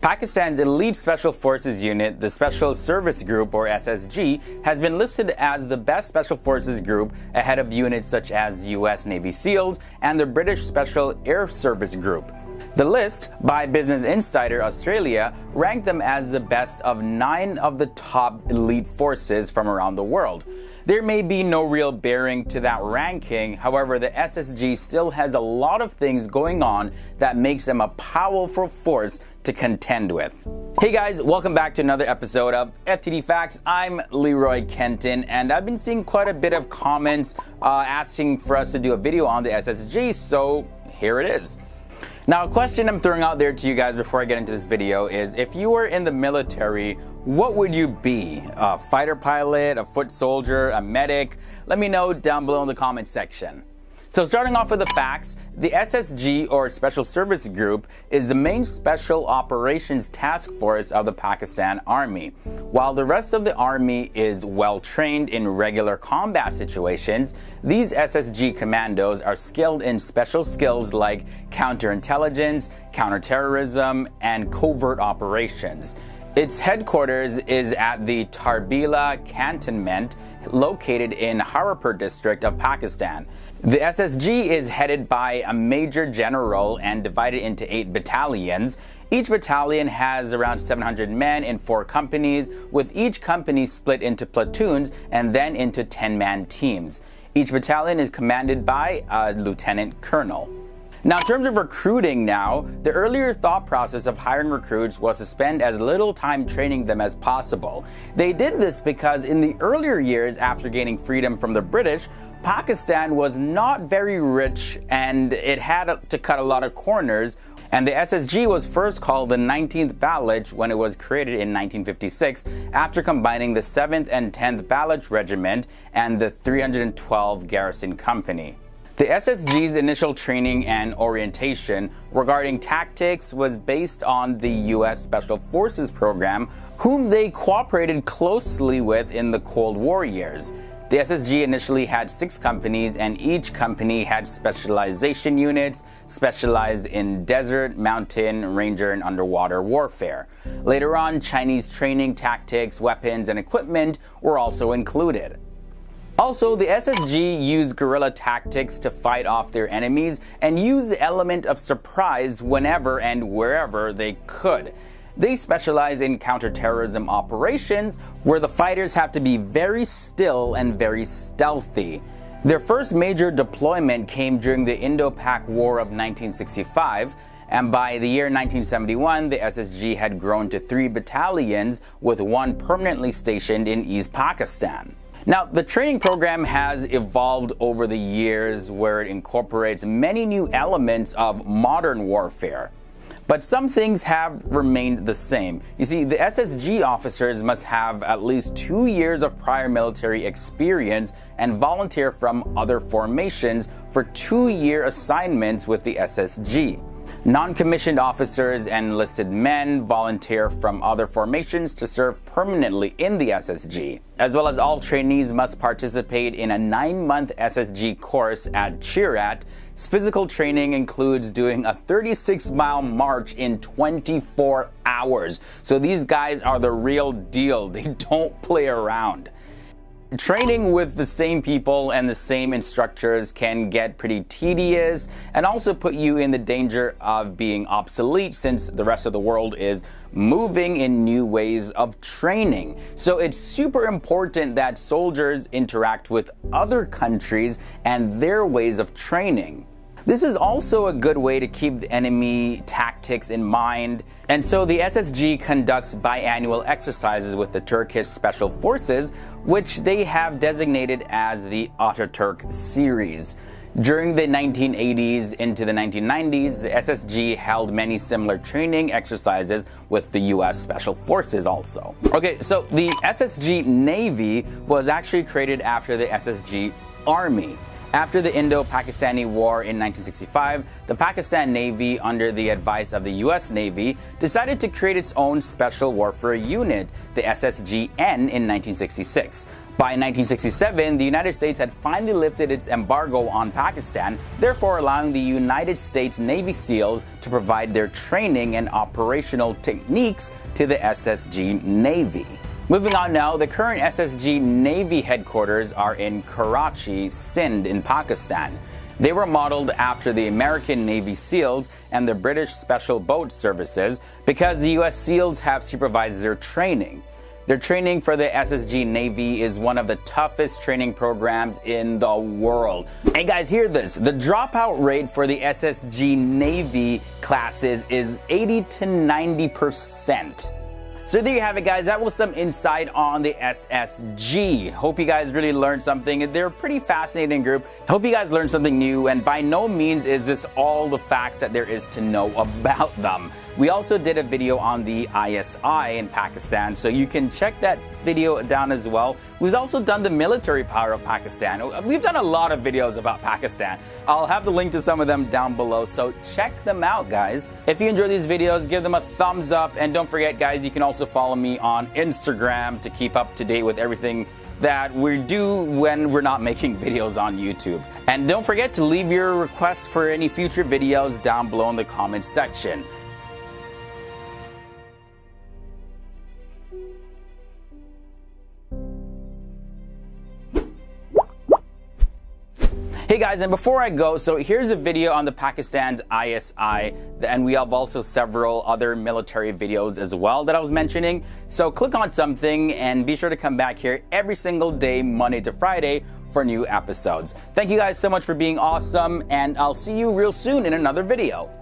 Pakistan's elite special forces unit, the Special Service Group or SSG, has been listed as the best special forces group ahead of units such as US Navy SEALs and the British Special Air Service Group. The list by Business Insider Australia ranked them as the best of 9 of the top elite forces from around the world. There may be no real bearing to that ranking, however, the SSG still has a lot of things going on that makes them a powerful force to contend with. Hey guys, welcome back to another episode of FTD Facts. I'm Leroy Kenton, and I've been seeing quite a bit of comments asking for us to do a video on the SSG, so here it is. Now, a question I'm throwing out there to you guys before I get into this video is, if you were in the military, what would you be? A fighter pilot, a foot soldier, a medic? Let me know down below in the comment section. So starting off with the facts, the SSG or Special Service Group is the main special operations task force of the Pakistan Army. While the rest of the army is well trained in regular combat situations, these SSG commandos are skilled in special skills like counterintelligence, counterterrorism, and covert operations. Its headquarters is at the Tarbila Cantonment, located in Haripur district of Pakistan. The SSG is headed by a major general and divided into 8 battalions. Each battalion has around 700 men in 4 companies, with each company split into platoons and then into 10-man teams. Each battalion is commanded by a lieutenant colonel. Now, in terms of recruiting now, the earlier thought process of hiring recruits was to spend as little time training them as possible. They did this because in the earlier years after gaining freedom from the British, Pakistan was not very rich and it had to cut a lot of corners. And the SSG was first called the 19th Baloch when it was created in 1956 after combining the 7th and 10th Baloch Regiment and the 312 Garrison Company. The SSG's initial training and orientation regarding tactics was based on the US Special Forces program, whom they cooperated closely with in the Cold War years. The SSG initially had 6 companies, and each company had specialization units specialized in desert, mountain, ranger, and underwater warfare. Later on, Chinese training tactics, weapons, and equipment were also included. Also, the SSG used guerrilla tactics to fight off their enemies and used the element of surprise whenever and wherever they could. They specialize in counterterrorism operations, where the fighters have to be very still and very stealthy. Their first major deployment came during the Indo-Pak War of 1965, and by the year 1971, the SSG had grown to 3 battalions, with 1 permanently stationed in East Pakistan. Now, the training program has evolved over the years, where it incorporates many new elements of modern warfare. But some things have remained the same. You see, the SSG officers must have at least 2 years of prior military experience and volunteer from other formations for 2-year assignments with the SSG. Non-commissioned officers and enlisted men volunteer from other formations to serve permanently in the SSG. As well as all trainees must participate in a 9-month SSG course at Cheerat. Physical training includes doing a 36-mile march in 24 hours. So these guys are the real deal. They don't play around. Training with the same people and the same instructors can get pretty tedious and also put you in the danger of being obsolete, since the rest of the world is moving in new ways of training. So it's super important that soldiers interact with other countries and their ways of training. This is also a good way to keep the enemy tactics in mind, and so the SSG conducts biannual exercises with the Turkish Special Forces, which they have designated as the Ataturk series. During the 1980s into the 1990s, the SSG held many similar training exercises with the US Special Forces also. Okay, so the SSG Navy was actually created after the SSG Army. After the Indo-Pakistani War in 1965, the Pakistan Navy, under the advice of the US Navy, decided to create its own Special Warfare Unit, the SSG-N, in 1966. By 1967, the United States had finally lifted its embargo on Pakistan, therefore allowing the United States Navy SEALs to provide their training and operational techniques to the SSG Navy. Moving on now, the current SSG Navy headquarters are in Karachi, Sindh in Pakistan. They were modeled after the American Navy SEALs and the British Special Boat Services because the US SEALs have supervised their training. Their training for the SSG Navy is one of the toughest training programs in the world. Hey guys, hear this. The dropout rate for the SSG Navy classes is 80 to 90%. So there you have it, guys. That was some insight on the SSG. Hope you guys really learned something. They're a pretty fascinating group. Hope you guys learned something new, and by no means is this all the facts that there is to know about them. We also did a video on the ISI in Pakistan, so you can check that video down as well. We've also done the military power of Pakistan. We've done a lot of videos about Pakistan. I'll have the link to some of them down below, so check them out, guys. If you enjoy these videos, give them a thumbs up, and don't forget, guys, you can also follow me on Instagram to keep up to date with everything that we do when we're not making videos on YouTube. And don't forget to leave your requests for any future videos down below in the comments section. Hey guys, and before I go, so here's a video on the Pakistan's ISI, and we have also several other military videos as well that I was mentioning. So click on something and be sure to come back here every single day, Monday to Friday, for new episodes. Thank you guys so much for being awesome, and I'll see you real soon in another video.